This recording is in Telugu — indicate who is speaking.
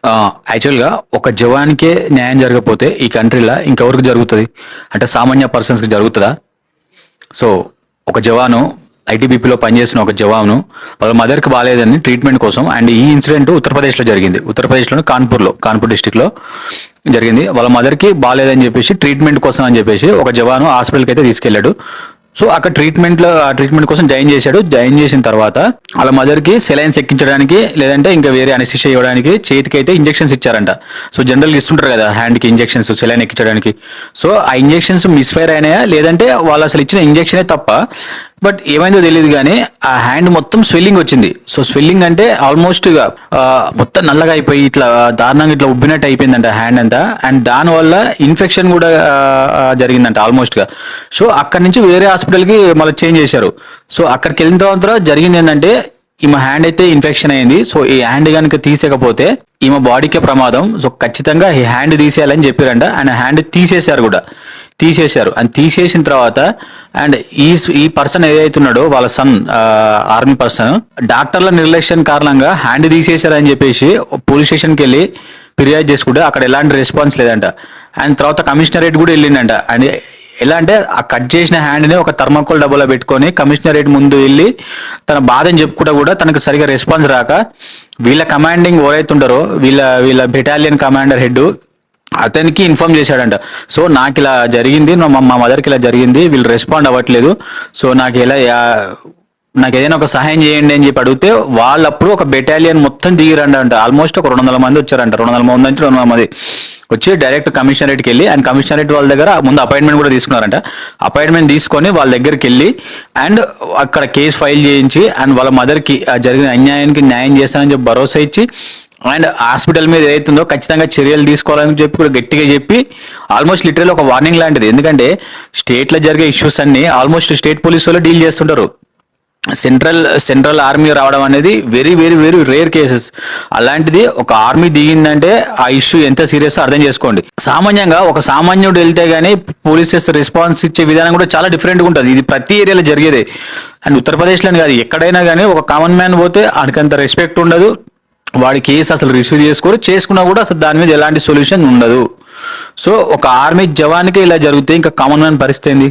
Speaker 1: యాక్చువల్‌గా ఒక జవాన్‌కే న్యాయం జరగకపోతే ఈ కంట్రీ‌ల ఇంకెవరికి జరుగుతది? అంటే సామాన్య పర్సన్స్‌కి జరుగుతదా? సో, ఒక జవాను ఐటీబీపీలో పనిచేసిన ఒక జవాను వాళ్ళ మదర్‌కి బాలేదని ట్రీట్మెంట్ కోసం అండ్ ఈ ఇన్సిడెంట్ ఉత్తరప్రదేశ్‌లో జరిగింది. ఉత్తరప్రదేశ్‌లోని కాన్పూర్ డిస్ట్రిక్ట్‌లో జరిగింది. వాళ్ళ మదర్‌కి బాలేదని చెప్పేసి ట్రీట్మెంట్ కోసం అని చెప్పేసి ఒక జవాను హాస్పిటల్‌కి అయితే తీసుకెళ్ళాడు. సో అక్కడ ట్రీట్మెంట్ కోసం జాయిన్ చేశాడు. జాయిన్ చేసిన తర్వాత వాళ్ళ మదర్‌కి సెలైన్స్ ఎక్కించడానికి లేదంటే ఇంకా వేరే అనెస్థీషియా ఇవ్వడానికి చేతికి అయితే ఇంజెక్షన్స్ ఇచ్చారంట. సో జనరల్‌గా ఇస్తుంటారు కదా హ్యాండ్‌కి ఇంజెక్షన్స్ సెలైన్ ఎక్కించడానికి. సో ఆ ఇంజెక్షన్స్ మిస్‌ఫైర్ అయినాయా లేదంటే వాళ్ళు అసలు ఇచ్చిన ఇంజెక్షనే తప్ప బట్ ఏమైందో తెలియదు కానీ ఆ హ్యాండ్ మొత్తం స్వెల్లింగ్ వచ్చింది. సో స్వెల్లింగ్ అంటే ఆల్మోస్ట్ గా మొత్తం నల్లగా అయిపోయి ఇట్లా దారుణంగా ఇట్లా ఉబ్బినట్టు అయిపోయిందంట హ్యాండ్ అంతా. అండ్ దానివల్ల ఇన్ఫెక్షన్ కూడా జరిగిందంట ఆల్మోస్ట్ గా. సో అక్కడి నుంచి వేరే హాస్పిటల్కి మళ్ళీ చేంజ్ చేశారు. సో అక్కడికి వెళ్ళిన తర్వాత జరిగింది ఏంటంటే ఈమె హ్యాండ్ అయితే ఇన్ఫెక్షన్ అయింది. సో ఈ హ్యాండ్ కనుక తీసేయకపోతే ఈమె బాడీకే ప్రమాదం. సో ఖచ్చితంగా ఈ హ్యాండ్ తీసేయాలని చెప్పారంట. అండ్ హ్యాండ్ తీసేశారు కూడా. అండ్ తీసేసిన తర్వాత అండ్ ఈ పర్సన్ ఏదైతున్నాడో వాళ్ళ సన్ ఆర్మీ పర్సన్ డాక్టర్ల నిర్లక్ష్యం కారణంగా హ్యాండ్ తీసేశారని చెప్పేసి పోలీస్ స్టేషన్కి వెళ్ళి ఫిర్యాదు చేసుకుంటే అక్కడ ఎలాంటి రెస్పాన్స్ లేదంట. అండ్ తర్వాత కమిషనరేట్ కూడా వెళ్ళిందంట. అండ్ ఎలా అంటే ఆ కట్ చేసిన హ్యాండ్ని ఒక థర్మాకోల్ డబ్బాలో పెట్టుకొని కమిషనరేట్ ముందు వెళ్ళి తన బాధని చెప్పుకుంటా కూడా తనకు సరిగా రెస్పాన్స్ రాక వీళ్ళ కమాండింగ్ ఎవరైతుంటారో వీళ్ళ బెటాలియన్ కమాండర్ హెడ్ అతనికి ఇన్ఫార్మ్ చేశాడంట. సో నాకు ఇలా జరిగింది, మా మదర్కి ఇలా జరిగింది, వీళ్ళు రెస్పాండ్ అవ్వట్లేదు, సో నాకు ఏదైనా ఒక సహాయం చేయండి అని చెప్పి అడిగితే వాళ్ళప్పుడు ఒక బెటాలియన్ మొత్తం దిగిరండి అంట. ఆల్మోస్ట్ ఒక 200 మంది వచ్చారంట. 200 మంది నుంచి 200 మంది వచ్చి డైరెక్ట్ కమిషనరేట్కి వెళ్ళి అండ్ కమిషనరేట్ వాళ్ళ దగ్గర ముందు అపాయింట్మెంట్ కూడా తీసుకున్నారంట. అపాయింట్మెంట్ తీసుకొని వాళ్ళ దగ్గరికి వెళ్ళి అండ్ అక్కడ కేసు ఫైల్ చేయించి అండ్ వాళ్ళ మదర్కి జరిగిన అన్యాయానికి న్యాయం చేస్తానని చెప్పి భరోసా ఇచ్చి అండ్ హాస్పిటల్ మీద ఏదైతుందో ఖచ్చితంగా చర్యలు తీసుకోవాలని చెప్పి కూడా గట్టిగా చెప్పి ఆల్మోస్ట్ లిటరల్ ఒక వార్నింగ్ లాంటిది. ఎందుకంటే స్టేట్లో జరిగే ఇష్యూస్ అన్ని ఆల్మోస్ట్ స్టేట్ పోలీస్ వాళ్ళు డీల్ చేస్తుంటారు. సెంట్రల్ ఆర్మీ రావడం అనేది very very very rare cases. అలాంటిది ఒక ఆర్మీ దిగిందంటే ఆ ఇష్యూ ఎంత సీరియస్ అర్థం చేసుకోండి. సామాన్యంగా ఒక సామాన్యుడు వెళ్తే గానీ పోలీసెస్ రెస్పాన్స్ ఇచ్చే విధానం కూడా చాలా డిఫరెంట్గా ఉంటుంది. ఇది ప్రతి ఏరియాలో జరిగేదే. అండ్ ఉత్తరప్రదేశ్లోని కాదు ఎక్కడైనా కానీ ఒక కామన్ మ్యాన్ పోతే ఆయనకంత రెస్పెక్ట్ ఉండదు. వాడి కేసు అసలు రిసీవ్ చేసుకున్నా కూడా అసలు దాని మీద ఎలాంటి సొల్యూషన్ ఉండదు. సో ఒక ఆర్మీ జవాన్కి ఇలా జరిగితే ఇంకా కామన్ మ్యాన్ పరిస్థితి ఏంది?